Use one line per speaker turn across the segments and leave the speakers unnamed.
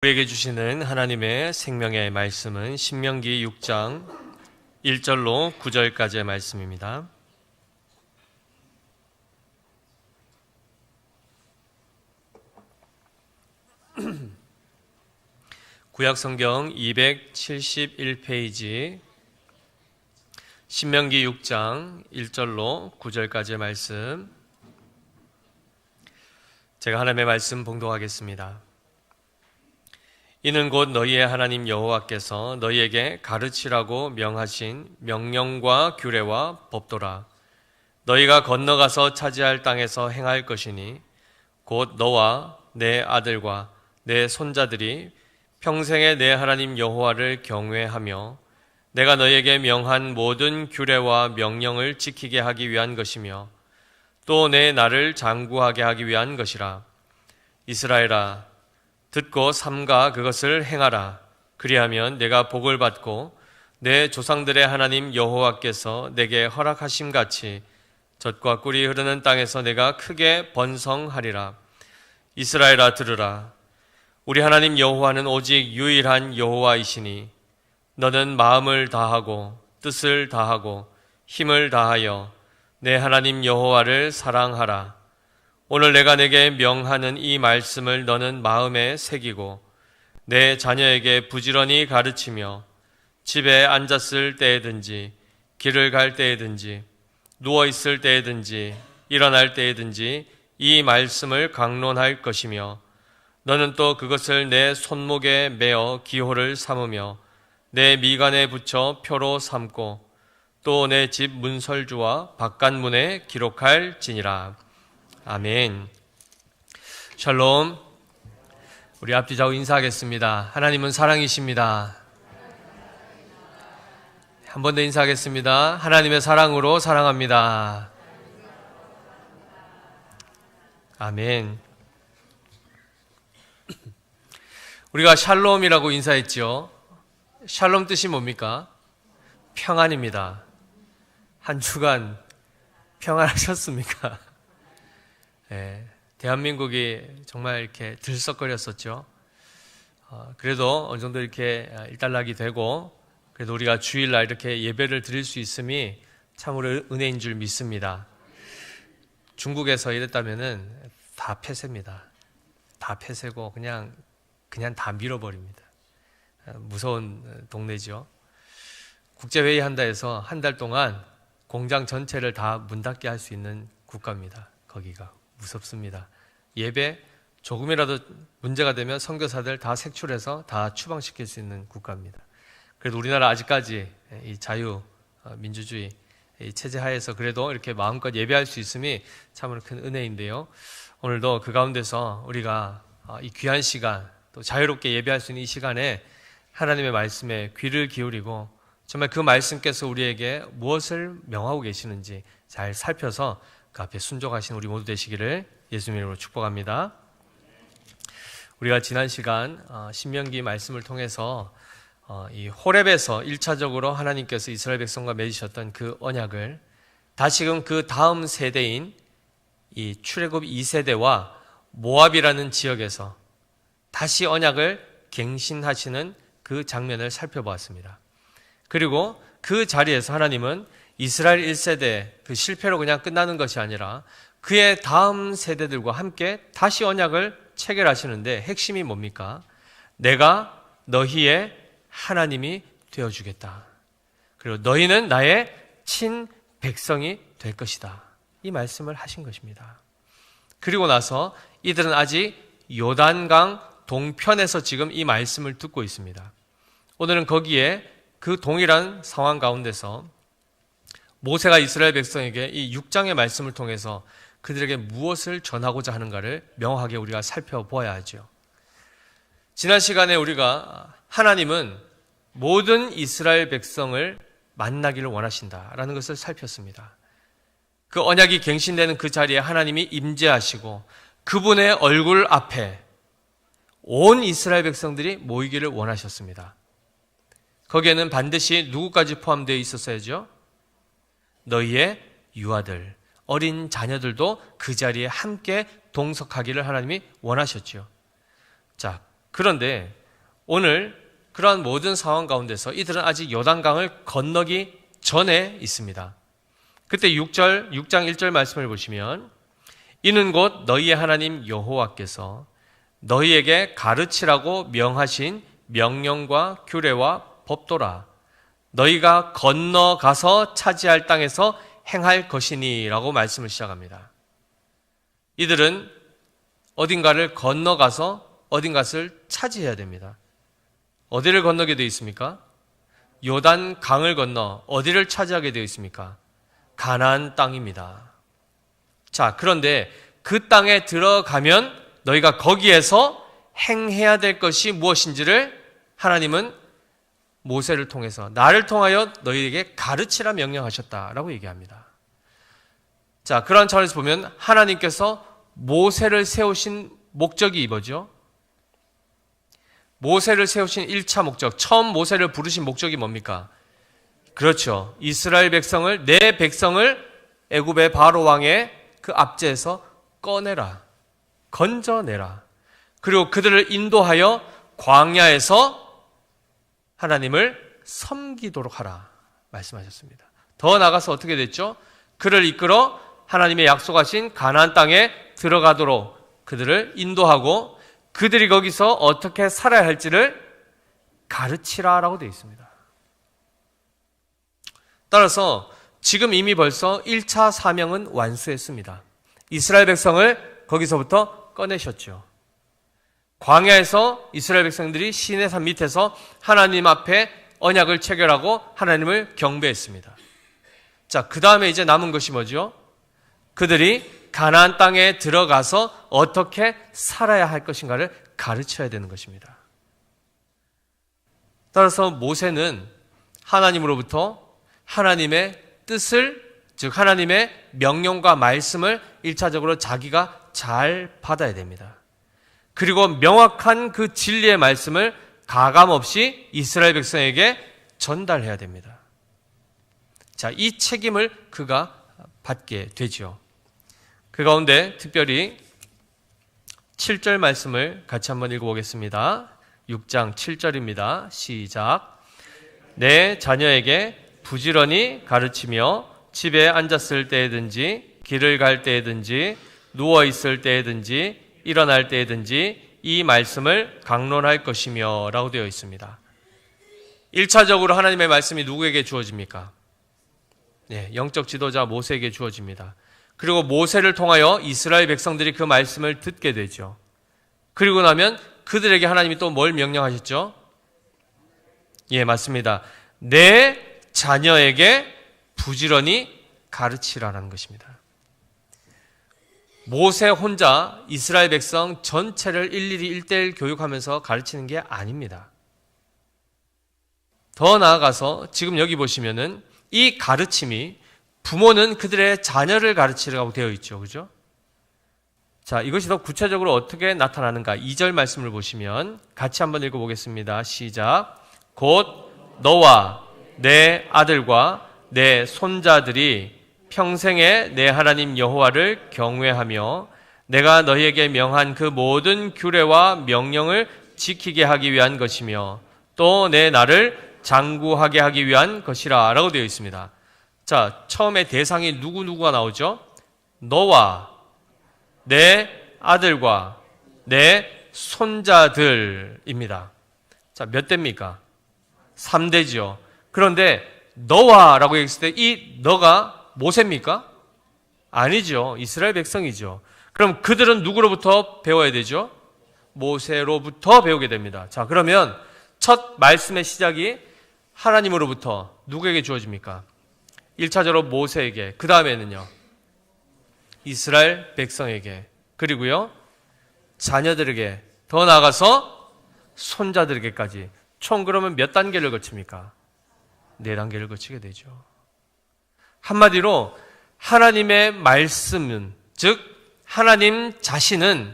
우리에게 주시는 하나님의 생명의 말씀은 신명기 6장 1절로 9절까지의 말씀입니다. 구약성경 271페이지 신명기 6장 1절로 9절까지의 말씀, 제가 하나님의 말씀 봉독하겠습니다. 이는 곧 너희의 하나님 여호와께서 너희에게 가르치라고 명하신 명령과 규례와 법도라. 너희가 건너가서 차지할 땅에서 행할 것이니 곧 너와 내 아들과 내 손자들이 평생에 내 하나님 여호와를 경외하며 내가 너희에게 명한 모든 규례와 명령을 지키게 하기 위한 것이며 또 내 나를 장구하게 하기 위한 것이라. 이스라엘아, 듣고 삼가 그것을 행하라. 그리하면 내가 복을 받고 내 조상들의 하나님 여호와께서 내게 허락하심 같이 젖과 꿀이 흐르는 땅에서 내가 크게 번성하리라. 이스라엘아, 들으라. 우리 하나님 여호와는 오직 유일한 여호와이시니 너는 마음을 다하고 뜻을 다하고 힘을 다하여 내 하나님 여호와를 사랑하라. 오늘 내가 내게 명하는 이 말씀을 너는 마음에 새기고 내 자녀에게 부지런히 가르치며 집에 앉았을 때에든지 길을 갈 때에든지 누워있을 때에든지 일어날 때에든지 이 말씀을 강론할 것이며 너는 또 그것을 내 손목에 매어 기호를 삼으며 내 미간에 붙여 표로 삼고 또 내 집 문설주와 바깥문에 기록할지니라. 아멘. 샬롬. 우리 앞뒤 좌우 인사하겠습니다. 하나님은 사랑이십니다. 한 번 더 인사하겠습니다. 하나님의 사랑으로 사랑합니다. 아멘. 우리가 샬롬이라고 인사했죠. 샬롬 뜻이 뭡니까? 평안입니다. 한 주간 평안하셨습니까? 네, 대한민국이 정말 이렇게 들썩거렸었죠. 그래도 어느 정도 이렇게 일단락이 되고, 그래도 우리가 주일날 이렇게 예배를 드릴 수 있음이 참으로 은혜인 줄 믿습니다. 중국에서 이랬다면은 다 폐쇄입니다. 다 폐쇄고 그냥 다 밀어버립니다. 무서운 동네죠. 국제회의 한다 해서 한 달 동안 공장 전체를 다 문 닫게 할 수 있는 국가입니다. 거기가. 무섭습니다. 예배 조금이라도 문제가 되면 선교사들 다 색출해서 다 추방시킬 수 있는 국가입니다. 그래도 우리나라 아직까지 이 자유 민주주의 체제 하에서 그래도 이렇게 마음껏 예배할 수 있음이 참으로 큰 은혜인데요. 오늘도 그 가운데서 우리가 이 귀한 시간, 또 자유롭게 예배할 수 있는 이 시간에 하나님의 말씀에 귀를 기울이고 정말 그 말씀께서 우리에게 무엇을 명하고 계시는지 잘 살펴서 그 앞에 순종하신 우리 모두 되시기를 예수님 이름으로 축복합니다. 우리가 지난 시간 신명기 말씀을 통해서 이 호렙에서 1차적으로 하나님께서 이스라엘 백성과 맺으셨던 그 언약을 다시금 그 다음 세대인 이 출애굽 2세대와 모압이라는 지역에서 다시 언약을 갱신하시는 그 장면을 살펴보았습니다. 그리고 그 자리에서 하나님은 이스라엘 1세대 그 실패로 그냥 끝나는 것이 아니라 그의 다음 세대들과 함께 다시 언약을 체결하시는데 핵심이 뭡니까? 내가 너희의 하나님이 되어주겠다. 그리고 너희는 나의 친백성이 될 것이다. 이 말씀을 하신 것입니다. 그리고 나서 이들은 아직 요단강 동편에서 지금 이 말씀을 듣고 있습니다. 오늘은 거기에 그 동일한 상황 가운데서 모세가 이스라엘 백성에게 이 6장의 말씀을 통해서 그들에게 무엇을 전하고자 하는가를 명확하게 우리가 살펴보아야 하죠. 지난 시간에 우리가 하나님은 모든 이스라엘 백성을 만나기를 원하신다라는 것을 살폈습니다. 그 언약이 갱신되는 그 자리에 하나님이 임재하시고 그분의 얼굴 앞에 온 이스라엘 백성들이 모이기를 원하셨습니다. 거기에는 반드시 누구까지 포함되어 있었어야죠? 너희의 유아들, 어린 자녀들도 그 자리에 함께 동석하기를 하나님이 원하셨죠. 자, 그런데 오늘 그러한 모든 상황 가운데서 이들은 아직 요단강을 건너기 전에 있습니다. 그때 6장 1절 말씀을 보시면 이는 곧 너희의 하나님 여호와께서 너희에게 가르치라고 명하신 명령과 규례와 법도라. 너희가 건너가서 차지할 땅에서 행할 것이니 라고 말씀을 시작합니다. 이들은 어딘가를 건너가서 어딘가를 차지해야 됩니다. 어디를 건너게 되어 있습니까? 요단 강을 건너 어디를 차지하게 되어 있습니까? 가나안 땅입니다. 자, 그런데 그 땅에 들어가면 너희가 거기에서 행해야 될 것이 무엇인지를 하나님은 모세를 통해서 나를 통하여 너희에게 가르치라 명령하셨다라고 얘기합니다. 자, 그런 차원에서 보면 하나님께서 모세를 세우신 목적이 뭐죠? 모세를 세우신 1차 목적, 처음 모세를 부르신 목적이 뭡니까? 그렇죠. 이스라엘 백성을, 내 백성을 애굽의 바로 왕의 그 압제에서 꺼내라. 건져내라. 그리고 그들을 인도하여 광야에서 하나님을 섬기도록 하라 말씀하셨습니다. 더 나아가서 어떻게 됐죠? 그를 이끌어 하나님의 약속하신 가나안 땅에 들어가도록 그들을 인도하고 그들이 거기서 어떻게 살아야 할지를 가르치라라고 되어 있습니다. 따라서 지금 이미 벌써 1차 사명은 완수했습니다. 이스라엘 백성을 거기서부터 꺼내셨죠. 광야에서 이스라엘 백성들이 시내산 밑에서 하나님 앞에 언약을 체결하고 하나님을 경배했습니다. 자, 그 다음에 이제 남은 것이 뭐죠? 그들이 가나안 땅에 들어가서 어떻게 살아야 할 것인가를 가르쳐야 되는 것입니다. 따라서 모세는 하나님으로부터 하나님의 뜻을, 즉 하나님의 명령과 말씀을 1차적으로 자기가 잘 받아야 됩니다. 그리고 명확한 그 진리의 말씀을 가감없이 이스라엘 백성에게 전달해야 됩니다. 자, 이 책임을 그가 받게 되죠. 그 가운데 특별히 7절 말씀을 같이 한번 읽어보겠습니다. 6장 7절입니다. 시작. 내 자녀에게 부지런히 가르치며 집에 앉았을 때에든지 길을 갈 때에든지 누워 있을 때에든지 일어날 때에든지 이 말씀을 강론할 것이며 라고 되어 있습니다. 1차적으로 하나님의 말씀이 누구에게 주어집니까? 네, 영적 지도자 모세에게 주어집니다. 그리고 모세를 통하여 이스라엘 백성들이 그 말씀을 듣게 되죠. 그리고 나면 그들에게 하나님이 또 뭘 명령하셨죠? 예, 맞습니다. 내 자녀에게 부지런히 가르치라는 것입니다. 모세 혼자 이스라엘 백성 전체를 일일이 1:1 교육하면서 가르치는 게 아닙니다. 더 나아가서 지금 여기 보시면은 이 가르침이 부모는 그들의 자녀를 가르치라고 되어 있죠. 그죠? 자, 이것이 더 구체적으로 어떻게 나타나는가? 2절 말씀을 보시면 같이 한번 읽어보겠습니다. 시작. 곧 너와 내 아들과 내 손자들이 평생에 내 하나님 여호와를 경외하며 내가 너희에게 명한 그 모든 규례와 명령을 지키게 하기 위한 것이며 또 내 나를 장구하게 하기 위한 것이라 라고 되어 있습니다. 자, 처음에 대상이 누구누구가 나오죠? 너와 내 아들과 내 손자들입니다. 자, 몇 대입니까? 3대죠. 그런데 너와 라고 얘기했을 때 이 너가 모세입니까? 아니죠. 이스라엘 백성이죠. 그럼 그들은 누구로부터 배워야 되죠? 모세로부터 배우게 됩니다. 자, 그러면 첫 말씀의 시작이 하나님으로부터 누구에게 주어집니까? 1차적으로 모세에게, 그 다음에는요 이스라엘 백성에게, 그리고요 자녀들에게, 더 나아가서 손자들에게까지 총 그러면 몇 단계를 거칩니까? 4단계를 거치게 되죠. 한마디로 하나님의 말씀은, 즉 하나님 자신은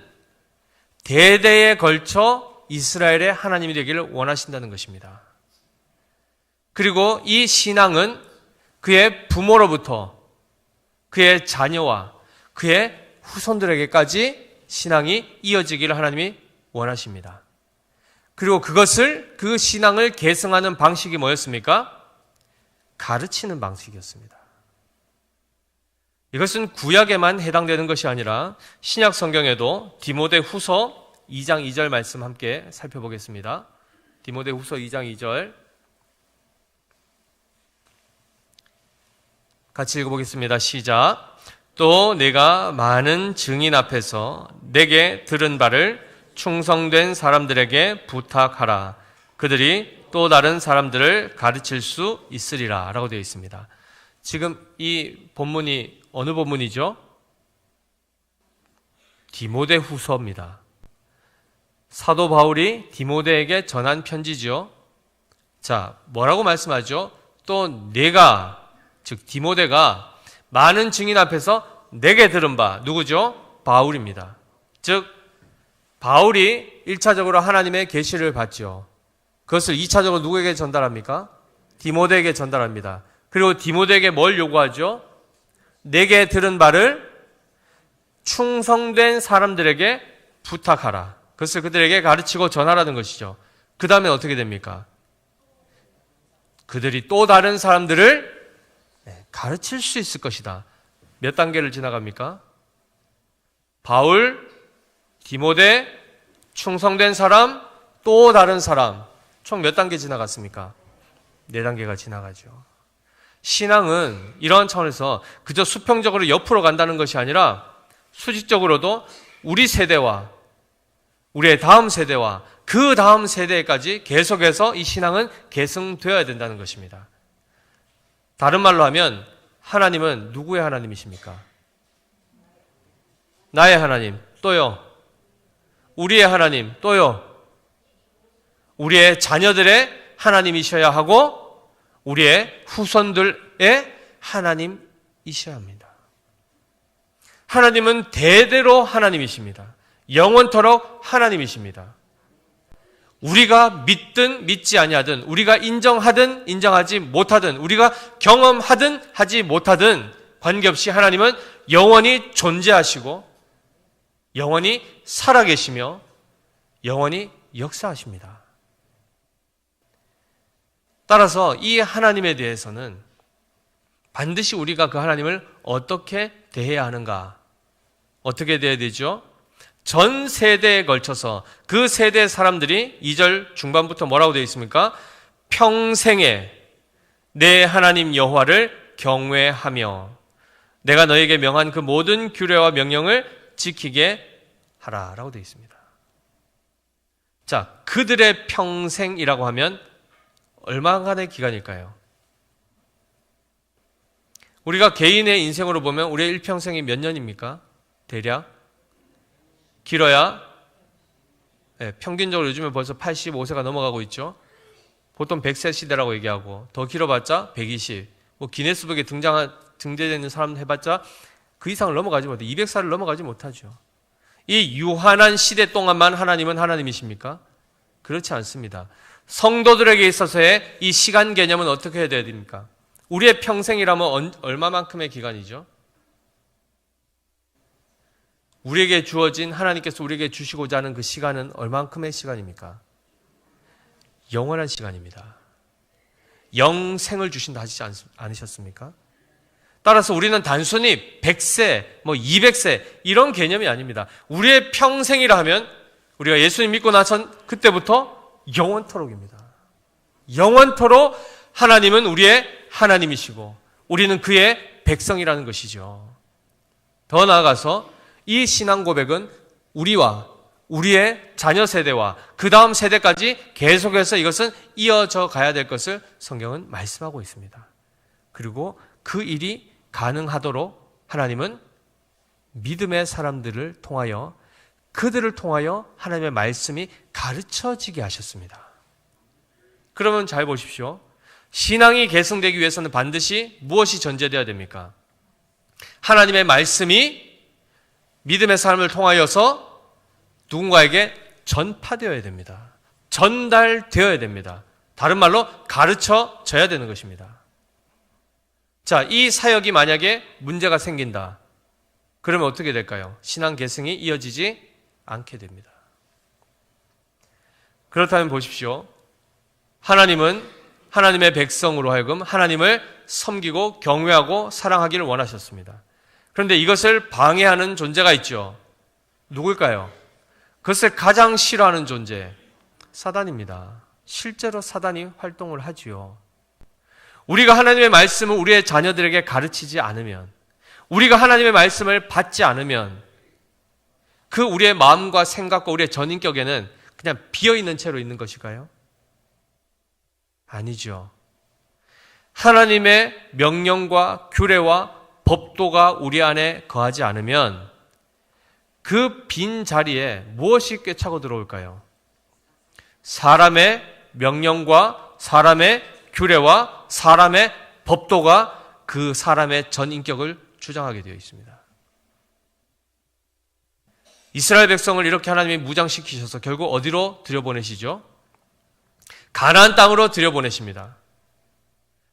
대대에 걸쳐 이스라엘의 하나님이 되기를 원하신다는 것입니다. 그리고 이 신앙은 그의 부모로부터 그의 자녀와 그의 후손들에게까지 신앙이 이어지기를 하나님이 원하십니다. 그리고 그 신앙을 계승하는 방식이 뭐였습니까? 가르치는 방식이었습니다. 이것은 구약에만 해당되는 것이 아니라 신약 성경에도 디모데 후서 2장 2절 말씀 함께 살펴보겠습니다. 디모데 후서 2장 2절 같이 읽어보겠습니다. 시작. 또 내가 많은 증인 앞에서 내게 들은 바를 충성된 사람들에게 부탁하라. 그들이 또 다른 사람들을 가르칠 수 있으리라 라고 되어 있습니다. 지금 이 본문이 어느 본문이죠? 디모데 후서입니다. 사도 바울이 디모데에게 전한 편지죠. 자, 뭐라고 말씀하죠? 또 내가, 즉 디모데가 많은 증인 앞에서 내게 들은 바, 누구죠? 바울입니다. 즉 바울이 1차적으로 하나님의 계시를 받죠. 그것을 2차적으로 누구에게 전달합니까? 디모데에게 전달합니다. 그리고 디모데에게 뭘 요구하죠? 내게 들은 바를 충성된 사람들에게 부탁하라. 그것을 그들에게 가르치고 전하라는 것이죠. 그 다음에 어떻게 됩니까? 그들이 또 다른 사람들을 가르칠 수 있을 것이다. 몇 단계를 지나갑니까? 바울, 디모데, 충성된 사람, 또 다른 사람. 총 몇 단계 지나갔습니까? 4단계가 지나가죠. 신앙은 이러한 차원에서 그저 수평적으로 옆으로 간다는 것이 아니라 수직적으로도 우리 세대와 우리의 다음 세대와 그 다음 세대까지 계속해서 이 신앙은 계승되어야 된다는 것입니다. 다른 말로 하면 하나님은 누구의 하나님이십니까? 나의 하나님, 또요. 우리의 하나님, 또요. 우리의 자녀들의 하나님이셔야 하고 우리의 후손들의 하나님이셔야 합니다. 하나님은 대대로 하나님이십니다. 영원토록 하나님이십니다. 우리가 믿든 믿지 아니하든, 우리가 인정하든 인정하지 못하든, 우리가 경험하든 하지 못하든 관계없이 하나님은 영원히 존재하시고 영원히 살아계시며 영원히 역사하십니다. 따라서 이 하나님에 대해서는 반드시 우리가 그 하나님을 어떻게 대해야 하는가? 어떻게 대해야 되죠? 전 세대에 걸쳐서 그 세대 사람들이 2절 중반부터 뭐라고 되어 있습니까? 평생에 내 하나님 여호와를 경외하며 내가 너에게 명한 그 모든 규례와 명령을 지키게 하라라고 되어 있습니다. 자, 그들의 평생이라고 하면 얼마간의 기간일까요? 우리가 개인의 인생으로 보면 우리의 일평생이 몇 년입니까? 대략? 길어야 평균적으로 요즘에 벌써 85세가 넘어가고 있죠. 보통 100세 시대라고 얘기하고 더 길어봤자 120. 뭐 기네스북에 등재되는 사람 해봤자 그 이상을 넘어가지 못해. 200살을 넘어가지 못하죠. 이 유한한 시대 동안만 하나님은 하나님이십니까? 그렇지 않습니다. 성도들에게 있어서의 이 시간 개념은 어떻게 해야 됩니까? 우리의 평생이라면 얼마만큼의 기간이죠? 우리에게 주어진 하나님께서 우리에게 주시고자 하는 그 시간은 얼마만큼의 시간입니까? 영원한 시간입니다. 영생을 주신다 하지 않으셨습니까? 따라서 우리는 단순히 100세, 200세 이런 개념이 아닙니다. 우리의 평생이라 하면 우리가 예수님 믿고 나선 그때부터 영원토록입니다. 영원토록 하나님은 우리의 하나님이시고 우리는 그의 백성이라는 것이죠. 더 나아가서 이 신앙 고백은 우리와 우리의 자녀 세대와 그 다음 세대까지 계속해서 이것은 이어져 가야 될 것을 성경은 말씀하고 있습니다. 그리고 그 일이 가능하도록 하나님은 믿음의 사람들을 통하여 그들을 통하여 하나님의 말씀이 가르쳐지게 하셨습니다. 그러면 잘 보십시오. 신앙이 계승되기 위해서는 반드시 무엇이 전제되어야 됩니까? 하나님의 말씀이 믿음의 사람을 통하여서 누군가에게 전파되어야 됩니다. 전달되어야 됩니다. 다른 말로 가르쳐져야 되는 것입니다. 자, 이 사역이 만약에 문제가 생긴다. 그러면 어떻게 될까요? 신앙 계승이 이어지지 않게 됩니다. 그렇다면 보십시오. 하나님은 하나님의 백성으로 하여금 하나님을 섬기고 경외하고 사랑하기를 원하셨습니다. 그런데 이것을 방해하는 존재가 있죠. 누굴까요? 그것을 가장 싫어하는 존재, 사단입니다. 실제로 사단이 활동을 하지요. 우리가 하나님의 말씀을 우리의 자녀들에게 가르치지 않으면, 우리가 하나님의 말씀을 받지 않으면 그 우리의 마음과 생각과 우리의 전인격에는 그냥 비어있는 채로 있는 것일까요? 아니죠. 하나님의 명령과 규례와 법도가 우리 안에 거하지 않으면 그 빈 자리에 무엇이 꿰차고 들어올까요? 사람의 명령과 사람의 규례와 사람의 법도가 그 사람의 전인격을 주장하게 되어 있습니다. 이스라엘 백성을 이렇게 하나님이 무장시키셔서 결국 어디로 들여보내시죠? 가나안 땅으로 들여보내십니다.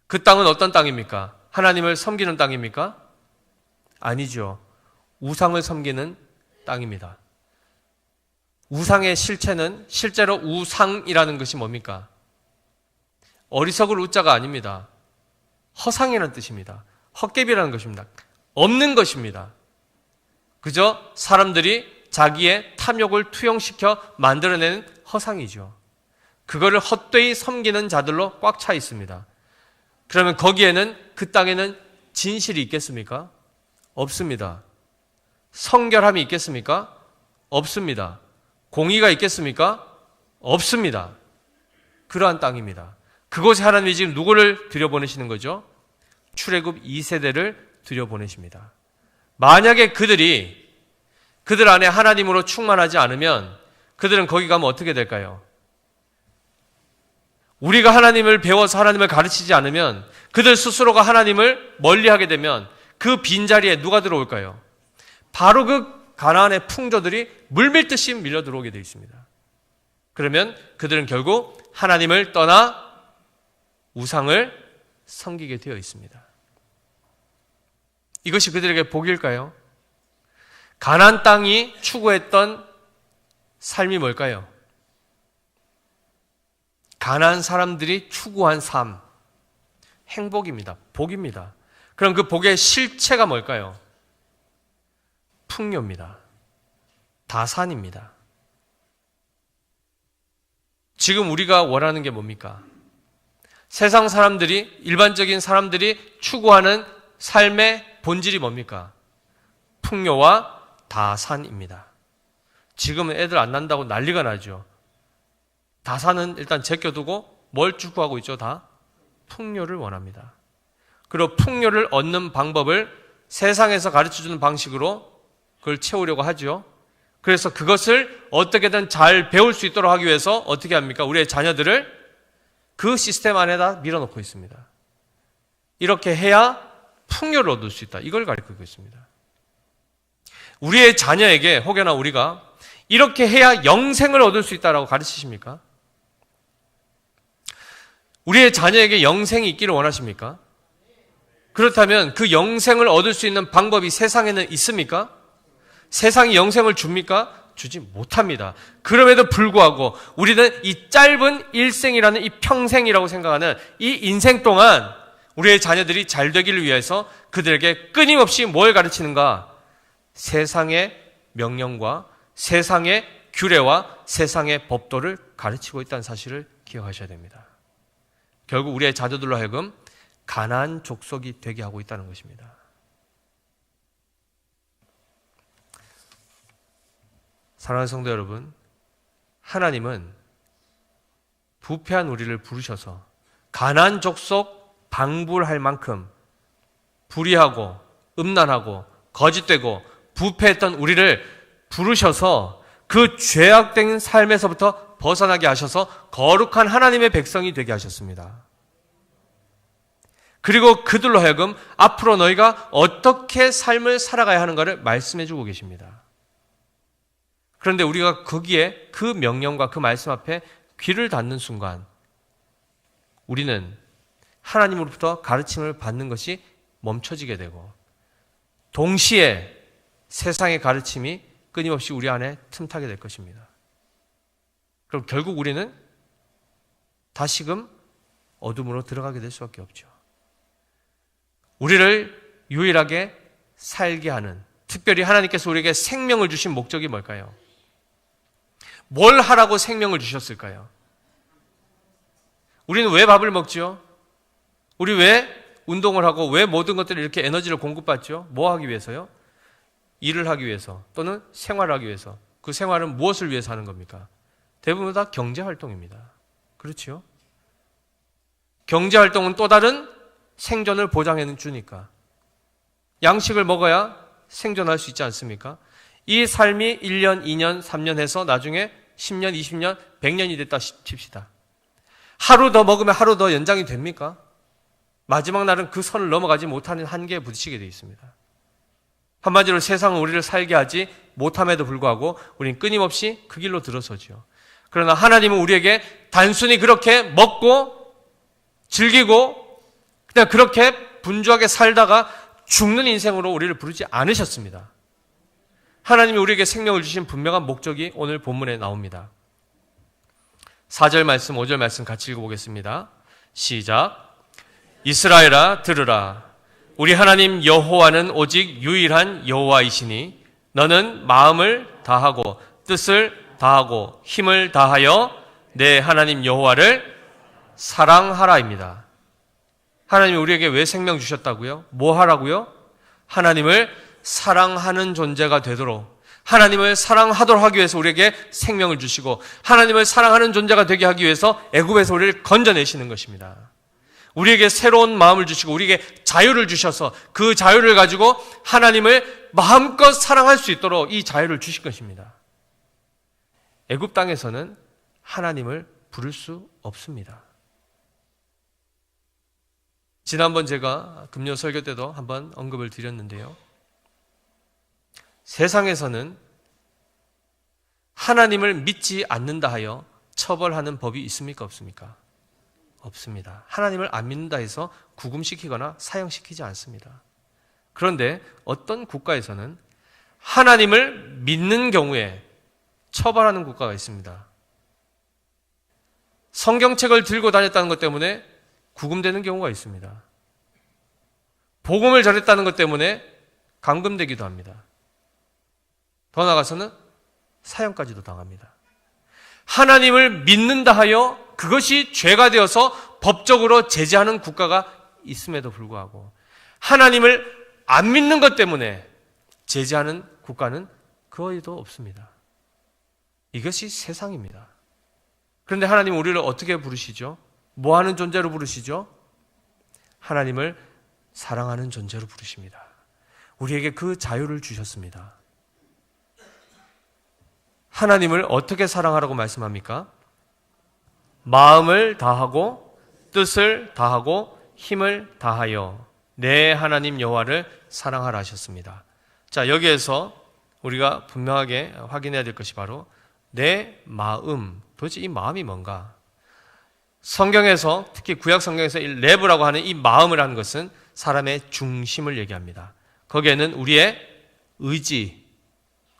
그 땅은 어떤 땅입니까? 하나님을 섬기는 땅입니까? 아니죠. 우상을 섬기는 땅입니다. 우상의 실체는 실제로 우상이라는 것이 뭡니까? 어리석을 우자가 아닙니다. 허상이라는 뜻입니다. 헛개비라는 것입니다. 없는 것입니다. 그저 사람들이 자기의 탐욕을 투영시켜 만들어내는 허상이죠. 그거를 헛되이 섬기는 자들로 꽉 차 있습니다. 그러면 거기에는, 그 땅에는 진실이 있겠습니까? 없습니다. 성결함이 있겠습니까? 없습니다. 공의가 있겠습니까? 없습니다. 그러한 땅입니다. 그곳에 하나님이 지금 누구를 들여보내시는 거죠? 출애굽 2세대를 들여보내십니다. 만약에 그들 안에 하나님으로 충만하지 않으면 그들은 거기 가면 어떻게 될까요? 우리가 하나님을 배워서 하나님을 가르치지 않으면, 그들 스스로가 하나님을 멀리하게 되면 그 빈자리에 누가 들어올까요? 바로 그 가나안의 풍조들이 물밀듯이 밀려 들어오게 되어 있습니다. 그러면 그들은 결국 하나님을 떠나 우상을 섬기게 되어 있습니다. 이것이 그들에게 복일까요? 가나안 땅이 추구했던 삶이 뭘까요? 가나안 사람들이 추구한 삶, 행복입니다. 복입니다. 그럼 그 복의 실체가 뭘까요? 풍요입니다. 다산입니다. 지금 우리가 원하는 게 뭡니까? 세상 사람들이, 일반적인 사람들이 추구하는 삶의 본질이 뭡니까? 풍요와 다산입니다. 지금은 애들 안 난다고 난리가 나죠. 다산은 일단 제껴두고 뭘 추구하고 있죠? 다 풍요를 원합니다. 그리고 풍요를 얻는 방법을 세상에서 가르쳐주는 방식으로 그걸 채우려고 하죠. 그래서 그것을 어떻게든 잘 배울 수 있도록 하기 위해서 어떻게 합니까? 우리의 자녀들을 그 시스템 안에다 밀어넣고 있습니다. 이렇게 해야 풍요를 얻을 수 있다. 이걸 가르치고 있습니다. 우리의 자녀에게 혹여나 우리가 이렇게 해야 영생을 얻을 수 있다라고 가르치십니까? 우리의 자녀에게 영생이 있기를 원하십니까? 그렇다면 그 영생을 얻을 수 있는 방법이 세상에는 있습니까? 세상이 영생을 줍니까? 주지 못합니다. 그럼에도 불구하고 우리는 이 짧은 일생이라는 이 평생이라고 생각하는 이 인생 동안 우리의 자녀들이 잘 되기를 위해서 그들에게 끊임없이 뭘 가르치는가? 세상의 명령과 세상의 규례와 세상의 법도를 가르치고 있다는 사실을 기억하셔야 됩니다. 결국 우리의 자녀들로 하여금 가나안 족속이 되게 하고 있다는 것입니다. 사랑하는 성도 여러분, 하나님은 부패한 우리를 부르셔서 가나안 족속 방불할 만큼 불의하고 음란하고 거짓되고 부패했던 우리를 부르셔서 그 죄악된 삶에서부터 벗어나게 하셔서 거룩한 하나님의 백성이 되게 하셨습니다. 그리고 그들로 하여금 앞으로 너희가 어떻게 삶을 살아가야 하는가를 말씀해 주고 계십니다. 그런데 우리가 거기에 그 명령과 그 말씀 앞에 귀를 닫는 순간 우리는 하나님으로부터 가르침을 받는 것이 멈춰지게 되고 동시에 세상의 가르침이 끊임없이 우리 안에 틈타게 될 것입니다. 그럼 결국 우리는 다시금 어둠으로 들어가게 될 수밖에 없죠. 우리를 유일하게 살게 하는, 특별히 하나님께서 우리에게 생명을 주신 목적이 뭘까요? 뭘 하라고 생명을 주셨을까요? 우리는 왜 밥을 먹죠? 우리 왜 운동을 하고 왜 모든 것들을 이렇게 에너지를 공급받죠? 뭐 하기 위해서요? 일을 하기 위해서 또는 생활을 하기 위해서. 그 생활은 무엇을 위해서 하는 겁니까? 대부분 다 경제활동입니다. 그렇죠? 경제활동은 또 다른 생존을 보장해 주니까. 양식을 먹어야 생존할 수 있지 않습니까? 이 삶이 1년, 2년, 3년 해서 나중에 10년, 20년, 100년이 됐다 칩시다. 하루 더 먹으면 하루 더 연장이 됩니까? 마지막 날은 그 선을 넘어가지 못하는 한계에 부딪히게 되어 있습니다. 한마디로 세상은 우리를 살게 하지 못함에도 불구하고 우리는 끊임없이 그 길로 들어서죠. 그러나 하나님은 우리에게 단순히 그렇게 먹고 즐기고 그냥 그렇게 분주하게 살다가 죽는 인생으로 우리를 부르지 않으셨습니다. 하나님이 우리에게 생명을 주신 분명한 목적이 오늘 본문에 나옵니다. 4절 말씀, 5절 말씀 같이 읽어보겠습니다. 시작. 이스라엘아 들으라. 우리 하나님 여호와는 오직 유일한 여호와이시니 너는 마음을 다하고 뜻을 다하고 힘을 다하여 내 하나님 여호와를 사랑하라입니다. 하나님이 우리에게 왜 생명 주셨다고요? 뭐 하라고요? 하나님을 사랑하는 존재가 되도록, 하나님을 사랑하도록 하기 위해서 우리에게 생명을 주시고 하나님을 사랑하는 존재가 되게 하기 위해서 애굽에서 우리를 건져내시는 것입니다. 우리에게 새로운 마음을 주시고 우리에게 자유를 주셔서 그 자유를 가지고 하나님을 마음껏 사랑할 수 있도록 이 자유를 주실 것입니다. 애굽 땅에서는 하나님을 부를 수 없습니다. 지난번 제가 금요 설교 때도 한번 언급을 드렸는데요. 세상에서는 하나님을 믿지 않는다 하여 처벌하는 법이 있습니까? 없습니까? 없습니다. 하나님을 안 믿는다 해서 구금시키거나 사형시키지 않습니다. 그런데 어떤 국가에서는 하나님을 믿는 경우에 처벌하는 국가가 있습니다. 성경책을 들고 다녔다는 것 때문에 구금되는 경우가 있습니다. 복음을 전했다는 것 때문에 감금되기도 합니다. 더 나아가서는 사형까지도 당합니다. 하나님을 믿는다 하여 그것이 죄가 되어서 법적으로 제재하는 국가가 있음에도 불구하고 하나님을 안 믿는 것 때문에 제재하는 국가는 거의도 없습니다. 이것이 세상입니다. 그런데 하나님은 우리를 어떻게 부르시죠? 뭐 하는 존재로 부르시죠? 하나님을 사랑하는 존재로 부르십니다. 우리에게 그 자유를 주셨습니다. 하나님을 어떻게 사랑하라고 말씀합니까? 마음을 다하고 뜻을 다하고 힘을 다하여 내 하나님 여호와를 사랑하라 하셨습니다. 자, 여기에서 우리가 분명하게 확인해야 될 것이 바로 내 마음, 도대체 이 마음이 뭔가? 성경에서 특히 구약 성경에서 이 레브라고 하는 이 마음을 하는 것은 사람의 중심을 얘기합니다. 거기에는 우리의 의지,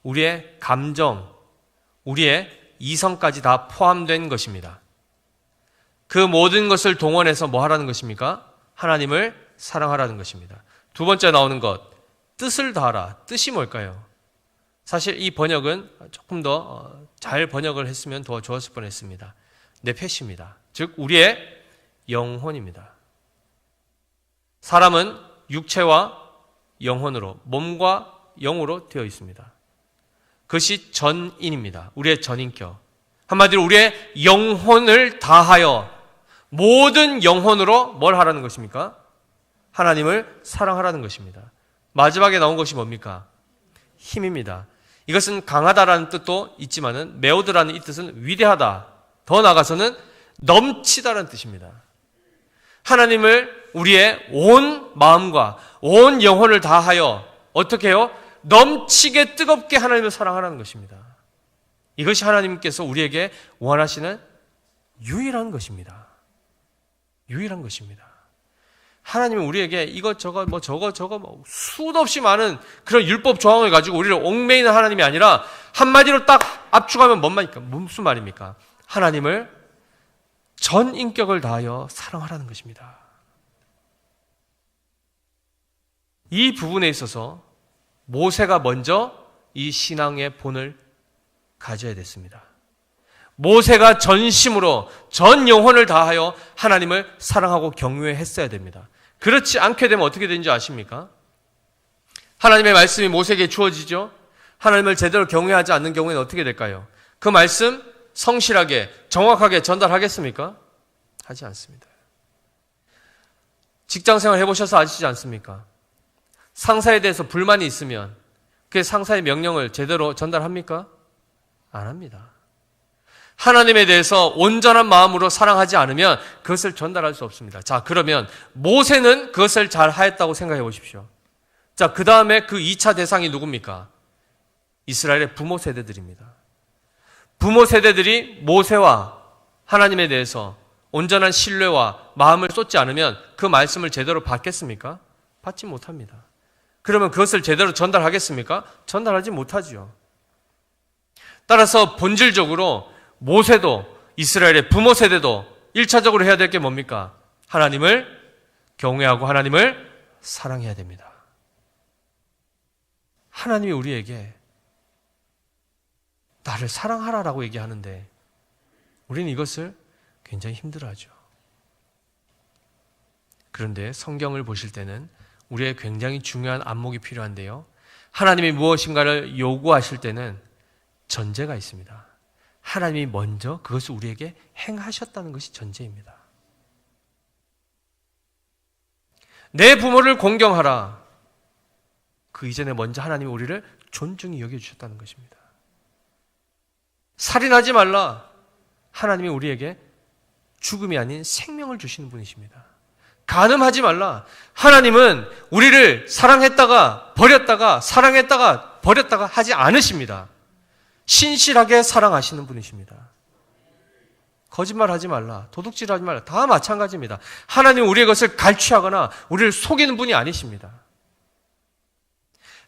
우리의 감정, 우리의 이성까지 다 포함된 것입니다. 그 모든 것을 동원해서 뭐 하라는 것입니까? 하나님을 사랑하라는 것입니다. 두 번째 나오는 것, 뜻을 다하라. 뜻이 뭘까요? 사실 이 번역은 조금 더 잘 번역을 했으면 더 좋았을 뻔했습니다. 네페시입니다. 즉 우리의 영혼입니다. 사람은 육체와 영혼으로, 몸과 영으로 되어 있습니다. 그것이 전인입니다. 우리의 전인격. 한마디로 우리의 영혼을 다하여 모든 영혼으로 뭘 하라는 것입니까? 하나님을 사랑하라는 것입니다. 마지막에 나온 것이 뭡니까? 힘입니다. 이것은 강하다라는 뜻도 있지만은 메오드라는 이 뜻은 위대하다. 더 나아가서는 넘치다라는 뜻입니다. 하나님을 우리의 온 마음과 온 영혼을 다하여 어떻게 해요? 넘치게 뜨겁게 하나님을 사랑하라는 것입니다. 이것이 하나님께서 우리에게 원하시는 유일한 것입니다. 유일한 것입니다. 하나님은 우리에게 이것저것 저거 수도 없이 많은 그런 율법 조항을 가지고 우리를 얽매이는 하나님이 아니라 한마디로 딱 압축하면 무슨 말입니까? 하나님을 전 인격을 다하여 사랑하라는 것입니다. 이 부분에 있어서 모세가 먼저 이 신앙의 본을 가져야 됐습니다. 모세가 전심으로 전 영혼을 다하여 하나님을 사랑하고 경외했어야 됩니다. 그렇지 않게 되면 어떻게 되는지 아십니까? 하나님의 말씀이 모세에게 주어지죠. 하나님을 제대로 경외하지 않는 경우에는 어떻게 될까요? 그 말씀 성실하게 정확하게 전달하겠습니까? 하지 않습니다. 직장생활 해보셔서 아시지 않습니까? 상사에 대해서 불만이 있으면 그 상사의 명령을 제대로 전달합니까? 안 합니다. 하나님에 대해서 온전한 마음으로 사랑하지 않으면 그것을 전달할 수 없습니다. 자, 그러면 모세는 그것을 잘 하였다고 생각해 보십시오. 자, 그 다음에 그 2차 대상이 누굽니까? 이스라엘의 부모 세대들입니다. 부모 세대들이 모세와 하나님에 대해서 온전한 신뢰와 마음을 쏟지 않으면 그 말씀을 제대로 받겠습니까? 받지 못합니다. 그러면 그것을 제대로 전달하겠습니까? 전달하지 못하지요. 따라서 본질적으로 모세도 이스라엘의 부모 세대도 1차적으로 해야 될 게 뭡니까? 하나님을 경외하고 하나님을 사랑해야 됩니다. 하나님이 우리에게 나를 사랑하라라고 얘기하는데 우리는 이것을 굉장히 힘들어하죠. 그런데 성경을 보실 때는 우리의 굉장히 중요한 안목이 필요한데요. 하나님이 무엇인가를 요구하실 때는 전제가 있습니다. 하나님이 먼저 그것을 우리에게 행하셨다는 것이 전제입니다. 내 부모를 공경하라. 그 이전에 먼저 하나님이 우리를 존중히 여겨주셨다는 것입니다. 살인하지 말라. 하나님이 우리에게 죽음이 아닌 생명을 주시는 분이십니다. 간음하지 말라. 하나님은 우리를 사랑했다가 버렸다가 사랑했다가 버렸다가 하지 않으십니다. 신실하게 사랑하시는 분이십니다. 거짓말하지 말라. 도둑질하지 말라. 다 마찬가지입니다. 하나님은 우리의 것을 갈취하거나 우리를 속이는 분이 아니십니다.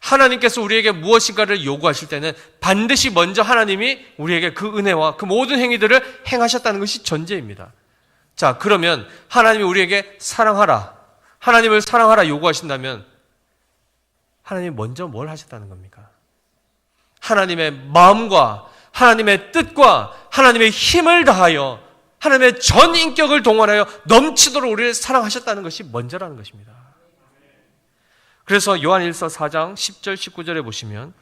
하나님께서 우리에게 무엇인가를 요구하실 때는 반드시 먼저 하나님이 우리에게 그 은혜와 그 모든 행위들을 행하셨다는 것이 전제입니다. 자, 그러면 하나님이 우리에게 사랑하라, 하나님을 사랑하라 요구하신다면 하나님이 먼저 뭘 하셨다는 겁니까? 하나님의 마음과 하나님의 뜻과 하나님의 힘을 다하여 하나님의 전 인격을 동원하여 넘치도록 우리를 사랑하셨다는 것이 먼저라는 것입니다. 그래서 요한일서 4장 10절 19절에 보시면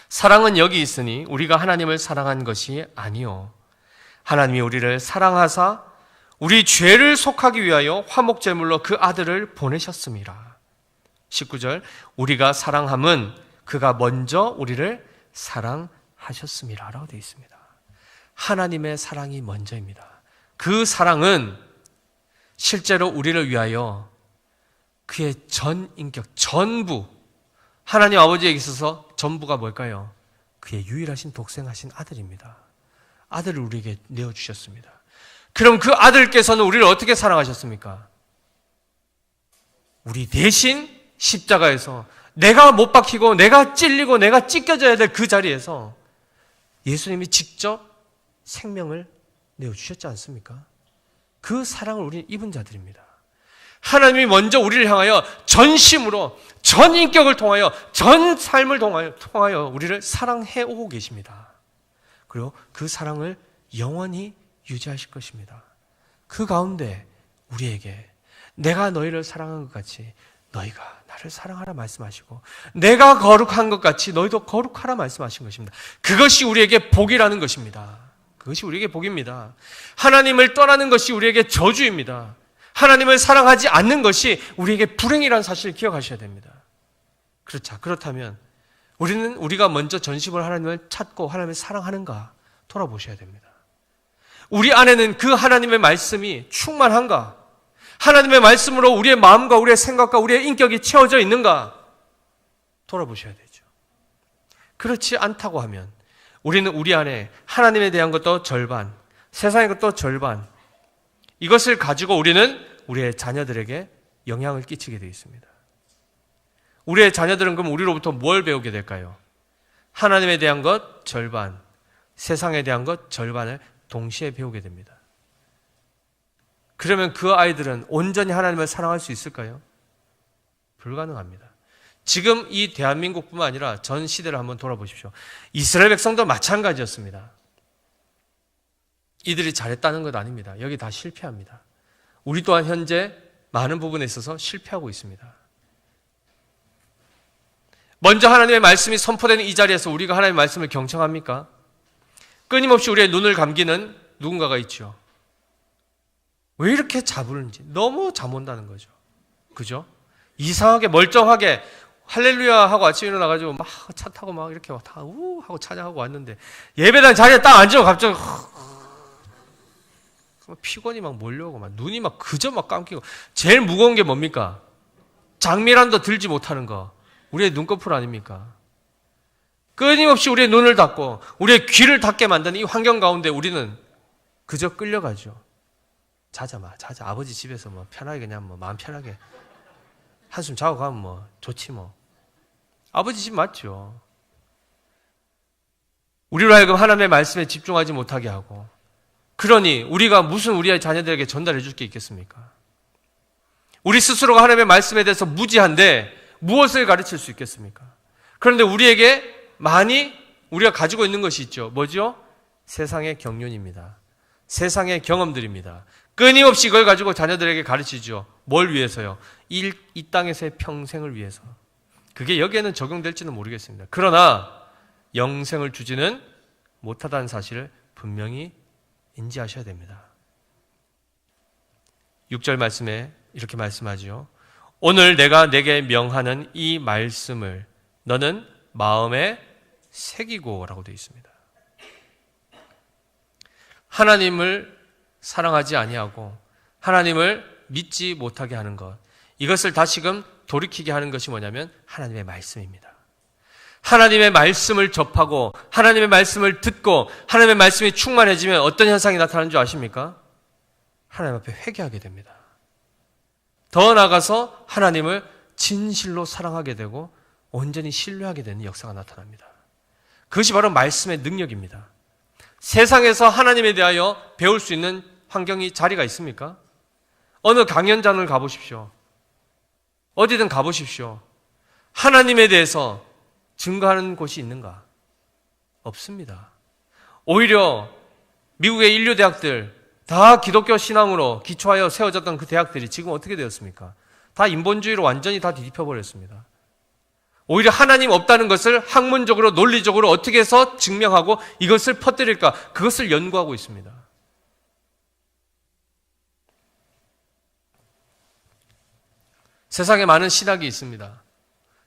사랑은 여기 있으니 우리가 하나님을 사랑한 것이 아니요 하나님이 우리를 사랑하사 우리 죄를 속하기 위하여 화목제물로 그 아들을 보내셨습니다. 19절 우리가 사랑함은 그가 먼저 우리를 사랑하셨습니다 라고 되어 있습니다. 하나님의 사랑이 먼저입니다. 그 사랑은 실제로 우리를 위하여 그의 전 인격, 전부, 하나님 아버지에게 있어서 전부가 뭘까요? 그의 유일하신 독생하신 아들입니다. 아들을 우리에게 내어주셨습니다. 그럼 그 아들께서는 우리를 어떻게 사랑하셨습니까? 우리 대신 십자가에서 내가 못 박히고 내가 찔리고 내가 찢겨져야 될 그 자리에서 예수님이 직접 생명을 내어주셨지 않습니까? 그 사랑을 우리는 입은 자들입니다. 하나님이 먼저 우리를 향하여 전심으로 전 인격을 통하여 전 삶을 통하여 우리를 사랑해 오고 계십니다. 그리고 그 사랑을 영원히 유지하실 것입니다. 그 가운데 우리에게 내가 너희를 사랑한 것 같이 너희가 나를 사랑하라 말씀하시고 내가 거룩한 것 같이 너희도 거룩하라 말씀하신 것입니다. 그것이 우리에게 복이라는 것입니다. 그것이 우리에게 복입니다. 하나님을 떠나는 것이 우리에게 저주입니다. 하나님을 사랑하지 않는 것이 우리에게 불행이라는 사실을 기억하셔야 됩니다. 그렇다면 우리는 우리가 먼저 전심으로 하나님을 찾고 하나님을 사랑하는가 돌아보셔야 됩니다. 우리 안에는 그 하나님의 말씀이 충만한가? 하나님의 말씀으로 우리의 마음과 우리의 생각과 우리의 인격이 채워져 있는가? 돌아보셔야 되죠. 그렇지 않다고 하면 우리는 우리 안에 하나님에 대한 것도 절반, 세상의 것도 절반, 이것을 가지고 우리는 우리의 자녀들에게 영향을 끼치게 되어 있습니다. 우리의 자녀들은 그럼 우리로부터 뭘 배우게 될까요? 하나님에 대한 것 절반, 세상에 대한 것 절반을 동시에 배우게 됩니다. 그러면 그 아이들은 온전히 하나님을 사랑할 수 있을까요? 불가능합니다. 지금 이 대한민국뿐만 아니라 전 시대를 한번 돌아보십시오. 이스라엘 백성도 마찬가지였습니다. 이들이 잘했다는 것 아닙니다. 여기 다 실패합니다. 우리 또한 현재 많은 부분에 있어서 실패하고 있습니다. 먼저 하나님의 말씀이 선포되는 이 자리에서 우리가 하나님의 말씀을 경청합니까? 끊임없이 우리의 눈을 감기는 누군가가 있죠. 왜 이렇게 자부는지 너무 잠 온다는 거죠. 그죠? 이상하게 멀쩡하게 할렐루야 하고 아침에 일어나가지고 막 차 타고 막 이렇게 다 우 하고 찬양하고 왔는데 예배당 자리에 딱 앉으면 갑자기 피곤이 막 몰려오고 막 눈이 막 그저 막 감기고 제일 무거운 게 뭡니까? 장미란도 들지 못하는 거. 우리의 눈꺼풀 아닙니까? 끊임없이 우리의 눈을 닫고 우리의 귀를 닫게 만드는 이 환경 가운데 우리는 그저 끌려가죠. 자자 아버지 집에서 뭐 편하게 그냥 뭐 마음 편하게 한숨 자고 가면 뭐 좋지 뭐. 아버지 집 맞죠. 우리로 하여금 하나님의 말씀에 집중하지 못하게 하고 그러니 우리가 무슨 우리의 자녀들에게 전달해 줄 게 있겠습니까? 우리 스스로가 하나님의 말씀에 대해서 무지한데 무엇을 가르칠 수 있겠습니까? 그런데 우리에게 많이 우리가 가지고 있는 것이 있죠. 뭐죠? 세상의 경륜입니다. 세상의 경험들입니다. 끊임없이 이걸 가지고 자녀들에게 가르치죠. 뭘 위해서요? 이 땅에서의 평생을 위해서. 그게 여기에는 적용될지는 모르겠습니다. 그러나 영생을 주지는 못하다는 사실을 분명히 인지하셔야 됩니다. 6절 말씀에 이렇게 말씀하죠. 오늘 내가 내게 명하는 이 말씀을 너는 마음에 새기고 라고 되어 있습니다. 하나님을 사랑하지 아니하고 하나님을 믿지 못하게 하는 것, 이것을 다시금 돌이키게 하는 것이 뭐냐면 하나님의 말씀입니다. 하나님의 말씀을 접하고 하나님의 말씀을 듣고 하나님의 말씀이 충만해지면 어떤 현상이 나타나는 줄 아십니까? 하나님 앞에 회개하게 됩니다. 더 나아가서 하나님을 진실로 사랑하게 되고 온전히 신뢰하게 되는 역사가 나타납니다. 그것이 바로 말씀의 능력입니다. 세상에서 하나님에 대하여 배울 수 있는 환경이 자리가 있습니까? 어느 강연장을 가보십시오. 어디든 가보십시오. 하나님에 대해서 증거하는 곳이 있는가? 없습니다. 오히려 미국의 인류 대학들 다 기독교 신앙으로 기초하여 세워졌던 그 대학들이 지금 어떻게 되었습니까? 다 인본주의로 완전히 다 뒤집혀버렸습니다. 오히려 하나님 없다는 것을 학문적으로 논리적으로 어떻게 해서 증명하고 이것을 퍼뜨릴까? 그것을 연구하고 있습니다. 세상에 많은 신학이 있습니다.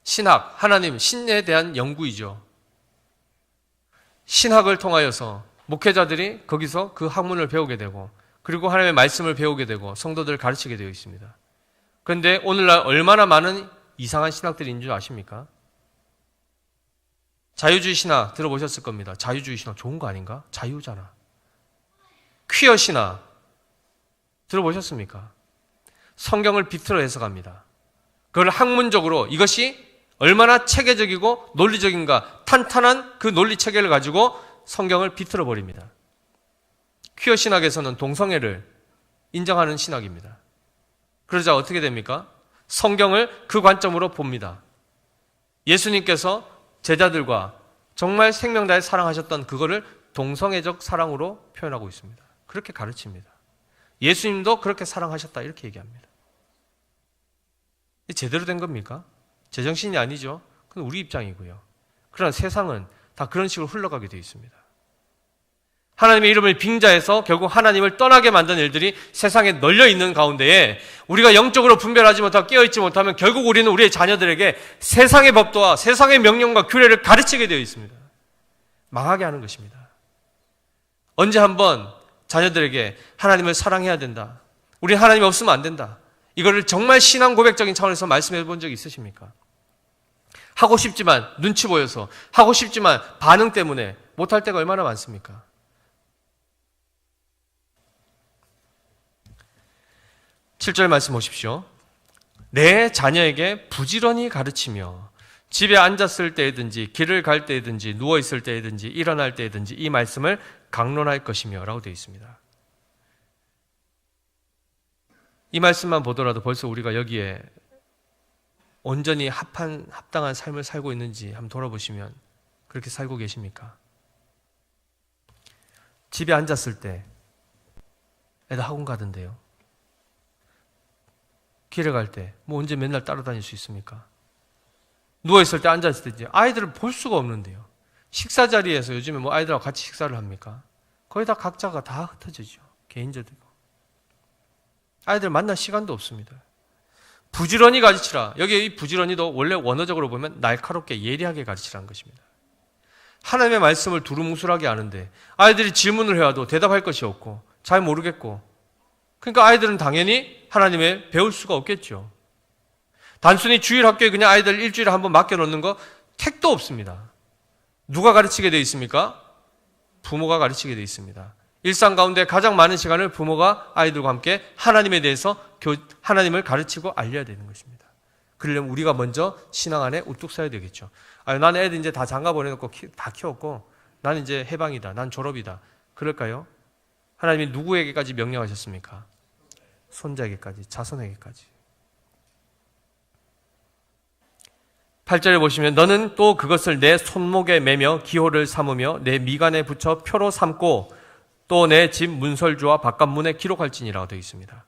신학, 하나님, 신에 대한 연구이죠. 신학을 통하여서 목회자들이 거기서 그 학문을 배우게 되고 그리고 하나님의 말씀을 배우게 되고 성도들을 가르치게 되어 있습니다. 그런데 오늘날 얼마나 많은 이상한 신학들이 있는 줄 아십니까? 자유주의 신학 들어보셨을 겁니다. 자유주의 신학 좋은 거 아닌가? 자유잖아. 퀴어 신학 들어보셨습니까? 성경을 비틀어 해석합니다. 그걸 학문적으로 이것이 얼마나 체계적이고 논리적인가 탄탄한 그 논리 체계를 가지고 성경을 비틀어 버립니다. 퀴어 신학에서는 동성애를 인정하는 신학입니다. 그러자 어떻게 됩니까? 성경을 그 관점으로 봅니다. 예수님께서 제자들과 정말 생명 다해 사랑하셨던 그거를 동성애적 사랑으로 표현하고 있습니다. 그렇게 가르칩니다. 예수님도 그렇게 사랑하셨다 이렇게 얘기합니다. 제대로 된 겁니까? 제정신이 아니죠. 그건 우리 입장이고요. 그러나 세상은 다 그런 식으로 흘러가게 되어 있습니다. 하나님의 이름을 빙자해서 결국 하나님을 떠나게 만든 일들이 세상에 널려 있는 가운데에 우리가 영적으로 분별하지 못하고 깨어있지 못하면 결국 우리는 우리의 자녀들에게 세상의 법도와 세상의 명령과 규례를 가르치게 되어 있습니다. 망하게 하는 것입니다. 언제 한번 자녀들에게 하나님을 사랑해야 된다. 우리 하나님이 없으면 안 된다. 이거를 정말 신앙 고백적인 차원에서 말씀해 본 적 있으십니까? 하고 싶지만 눈치 보여서 하고 싶지만 반응 때문에 못할 때가 얼마나 많습니까? 7절 말씀 보십시오. 내 자녀에게 부지런히 가르치며 집에 앉았을 때든지 길을 갈 때든지 누워있을 때든지 일어날 때든지 이 말씀을 강론할 것이며 라고 되어 있습니다. 이 말씀만 보더라도 벌써 우리가 여기에 온전히 합당한 삶을 살고 있는지 한번 돌아보시면 그렇게 살고 계십니까? 집에 앉았을 때 애들 학원 가던데요. 길에 갈 때 뭐 언제 맨날 따라다닐 수 있습니까? 누워있을 때 앉았을 때 이제 아이들을 볼 수가 없는데요. 식사 자리에서 요즘에 뭐 아이들하고 같이 식사를 합니까? 거의 다 각자가 다 흩어지죠. 개인적이고. 아이들 만날 시간도 없습니다. 부지런히 가르치라. 여기 이 부지런히도 원래 원어적으로 보면 날카롭게 예리하게 가르치라는 것입니다. 하나님의 말씀을 두루뭉술하게 아는데 아이들이 질문을 해와도 대답할 것이 없고 잘 모르겠고, 그러니까 아이들은 당연히 하나님의 배울 수가 없겠죠. 단순히 주일 학교에 그냥 아이들 일주일에 한번 맡겨놓는 거 택도 없습니다. 누가 가르치게 되어 있습니까? 부모가 가르치게 되어 있습니다. 일상 가운데 가장 많은 시간을 부모가 아이들과 함께 하나님에 대해서 하나님을 가르치고 알려야 되는 것입니다. 그러려면 우리가 먼저 신앙 안에 우뚝 서야 되겠죠. 나는 애들 이제 다 장가 보내놓고 다 키웠고 나는 이제 해방이다. 난 졸업이다. 그럴까요? 하나님이 누구에게까지 명령하셨습니까? 손자에게까지, 자손에게까지. 8절에 보시면 너는 또 그것을 내 손목에 매며 기호를 삼으며 내 미간에 붙여 표로 삼고 또 내 집 문설주와 바깥문에 기록할지니라고 되어 있습니다.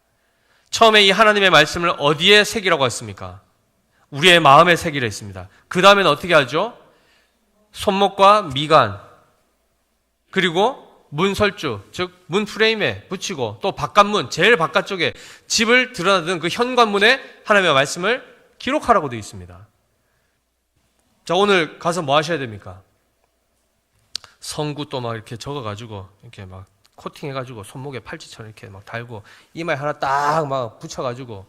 처음에 이 하나님의 말씀을 어디에 새기라고 했습니까? 우리의 마음에 새기라 했습니다. 그 다음에는 어떻게 하죠? 손목과 미간, 그리고 문설주, 즉 문 프레임에 붙이고 또 바깥문, 제일 바깥쪽에 집을 드러나는 그 현관문에 하나님의 말씀을 기록하라고 되어 있습니다. 자, 오늘 가서 뭐 하셔야 됩니까? 성구 또 막 이렇게 적어가지고 이렇게 막 코팅해가지고 손목에 팔찌처럼 이렇게 막 달고 이마에 하나 딱 막 붙여가지고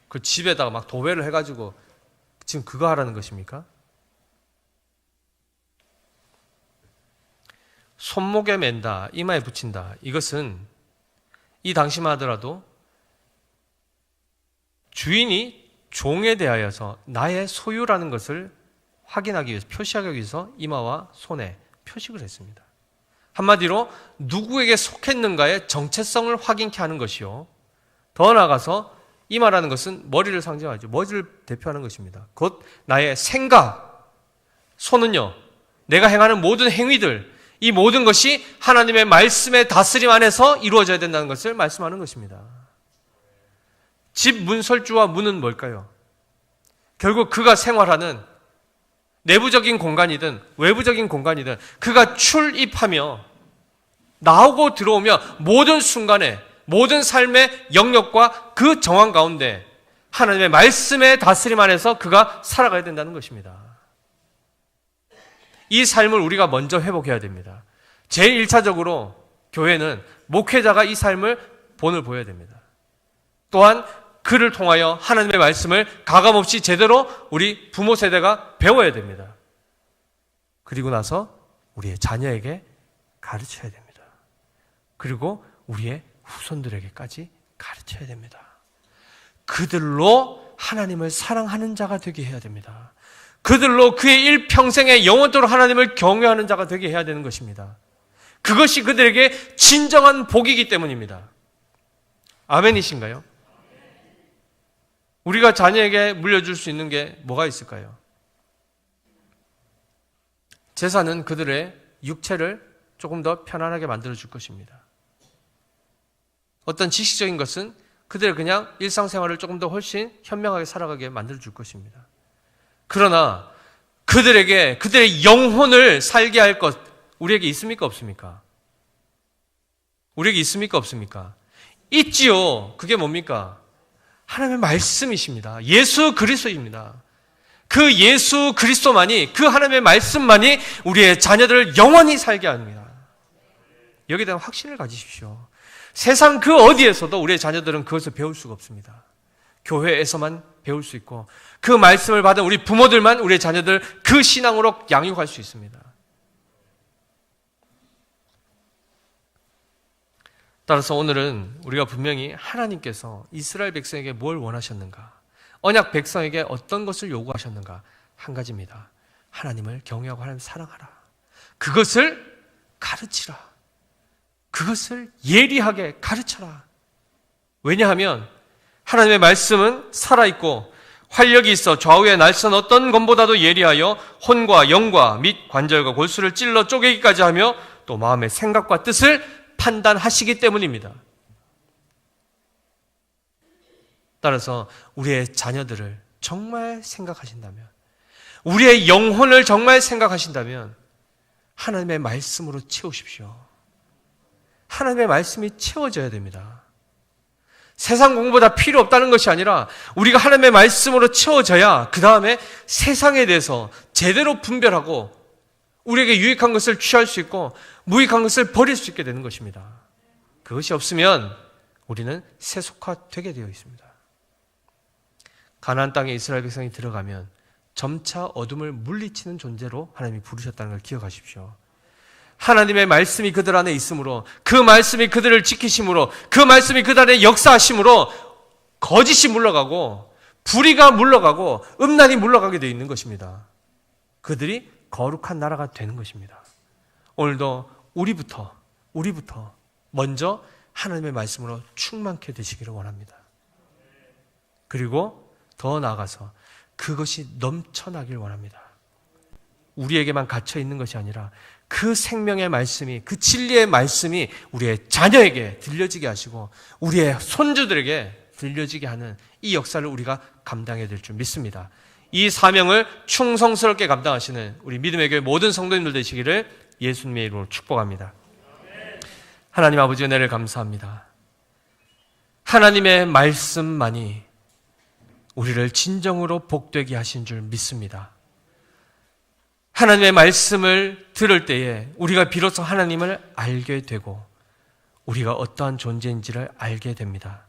그 집에다가 막 도배를 해가지고 지금 그거 하라는 것입니까? 손목에 맨다, 이마에 붙인다. 이것은 이 당시만 하더라도 주인이 종에 대하여서 나의 소유라는 것을 확인하기 위해서, 표시하기 위해서 이마와 손에 표식을 했습니다. 한마디로 누구에게 속했는가의 정체성을 확인케 하는 것이요. 더 나아가서 이마라는 것은 머리를 상징하죠. 머리를 대표하는 것입니다. 곧 나의 생각, 손은요, 내가 행하는 모든 행위들, 이 모든 것이 하나님의 말씀의 다스림 안에서 이루어져야 된다는 것을 말씀하는 것입니다. 집 문설주와 문은 뭘까요? 결국 그가 생활하는 내부적인 공간이든 외부적인 공간이든 그가 출입하며 나오고 들어오며 모든 순간에 모든 삶의 영역과 그 정황 가운데 하나님의 말씀의 다스림 안에서 그가 살아가야 된다는 것입니다. 이 삶을 우리가 먼저 회복해야 됩니다. 제일 1차적으로 교회는 목회자가 이 삶을 본을 보여야 됩니다. 또한 그를 통하여 하나님의 말씀을 가감없이 제대로 우리 부모 세대가 배워야 됩니다. 그리고 나서 우리의 자녀에게 가르쳐야 됩니다. 그리고 우리의 후손들에게까지 가르쳐야 됩니다. 그들로 하나님을 사랑하는 자가 되게 해야 됩니다. 그들로 그의 일평생에 영원토록 하나님을 경외하는 자가 되게 해야 되는 것입니다. 그것이 그들에게 진정한 복이기 때문입니다. 아멘이신가요? 우리가 자녀에게 물려줄 수 있는 게 뭐가 있을까요? 제사는 그들의 육체를 조금 더 편안하게 만들어줄 것입니다. 어떤 지식적인 것은 그들의 그냥 일상생활을 조금 더 훨씬 현명하게 살아가게 만들어줄 것입니다. 그러나 그들에게 그들의 영혼을 살게 할 것, 우리에게 있습니까? 없습니까? 우리에게 있습니까? 없습니까? 있지요. 그게 뭡니까? 하나님의 말씀이십니다. 예수 그리스도입니다. 그 예수 그리스도만이, 그 하나님의 말씀만이 우리의 자녀들을 영원히 살게 합니다. 여기에 대한 확신을 가지십시오. 세상 그 어디에서도 우리의 자녀들은 그것을 배울 수가 없습니다. 교회에서만 배울 수 있고 그 말씀을 받은 우리 부모들만 우리의 자녀들 그 신앙으로 양육할 수 있습니다. 따라서 오늘은 우리가 분명히 하나님께서 이스라엘 백성에게 뭘 원하셨는가, 언약 백성에게 어떤 것을 요구하셨는가, 한 가지입니다. 하나님을 경외하고 하나님을 사랑하라. 그것을 가르치라. 그것을 예리하게 가르쳐라. 왜냐하면 하나님의 말씀은 살아있고 활력이 있어 좌우의 날선 어떤 검보다도 예리하여 혼과 영과 및 관절과 골수를 찔러 쪼개기까지 하며 또 마음의 생각과 뜻을 판단하시기 때문입니다. 따라서 우리의 자녀들을 정말 생각하신다면, 우리의 영혼을 정말 생각하신다면 하나님의 말씀으로 채우십시오. 하나님의 말씀이 채워져야 됩니다. 세상 공부보다 필요 없다는 것이 아니라 우리가 하나님의 말씀으로 채워져야 그 다음에 세상에 대해서 제대로 분별하고 우리에게 유익한 것을 취할 수 있고 무익한 것을 버릴 수 있게 되는 것입니다. 그것이 없으면 우리는 세속화되게 되어 있습니다. 가나안 땅에 이스라엘 백성이 들어가면 점차 어둠을 물리치는 존재로 하나님이 부르셨다는 걸 기억하십시오. 하나님의 말씀이 그들 안에 있으므로, 그 말씀이 그들을 지키심으로, 그 말씀이 그들 안에 역사하심으로 거짓이 물러가고 불의가 물러가고 음란이 물러가게 되어 있는 것입니다. 그들이 거룩한 나라가 되는 것입니다. 오늘도 우리부터 먼저 하나님의 말씀으로 충만케 되시기를 원합니다. 그리고 더 나아가서 그것이 넘쳐나길 원합니다. 우리에게만 갇혀 있는 것이 아니라 그 생명의 말씀이, 그 진리의 말씀이 우리의 자녀에게 들려지게 하시고 우리의 손주들에게 들려지게 하는 이 역사를 우리가 감당해야 될 줄 믿습니다. 이 사명을 충성스럽게 감당하시는 우리 믿음의 교회 모든 성도님들 되시기를 예수님의 이름으로 축복합니다. 하나님 아버지 은혜를 감사합니다. 하나님의 말씀만이 우리를 진정으로 복되게 하신 줄 믿습니다. 하나님의 말씀을 들을 때에 우리가 비로소 하나님을 알게 되고 우리가 어떠한 존재인지를 알게 됩니다.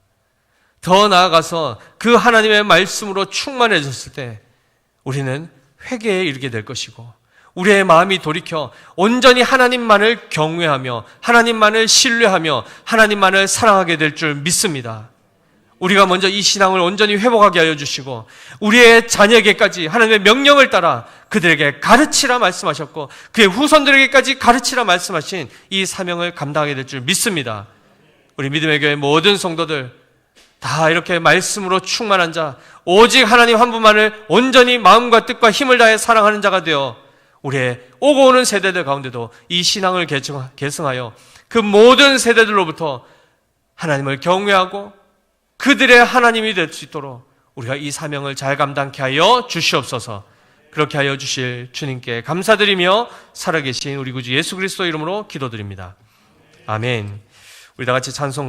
더 나아가서 그 하나님의 말씀으로 충만해졌을 때 우리는 회개에 이르게 될 것이고 우리의 마음이 돌이켜 온전히 하나님만을 경외하며 하나님만을 신뢰하며 하나님만을 사랑하게 될 줄 믿습니다. 우리가 먼저 이 신앙을 온전히 회복하게 하여 주시고 우리의 자녀에게까지 하나님의 명령을 따라 그들에게 가르치라 말씀하셨고 그의 후손들에게까지 가르치라 말씀하신 이 사명을 감당하게 될 줄 믿습니다. 우리 믿음의 교회 모든 성도들 다 이렇게 말씀으로 충만한 자, 오직 하나님 한 분만을 온전히 마음과 뜻과 힘을 다해 사랑하는 자가 되어 우리의 오고 오는 세대들 가운데도 이 신앙을 계승하여 그 모든 세대들로부터 하나님을 경외하고 그들의 하나님이 될 수 있도록 우리가 이 사명을 잘 감당케 하여 주시옵소서. 그렇게 하여 주실 주님께 감사드리며 살아계신 우리 구주 예수 그리스도 이름으로 기도드립니다. 아멘. 우리 다 같이 찬송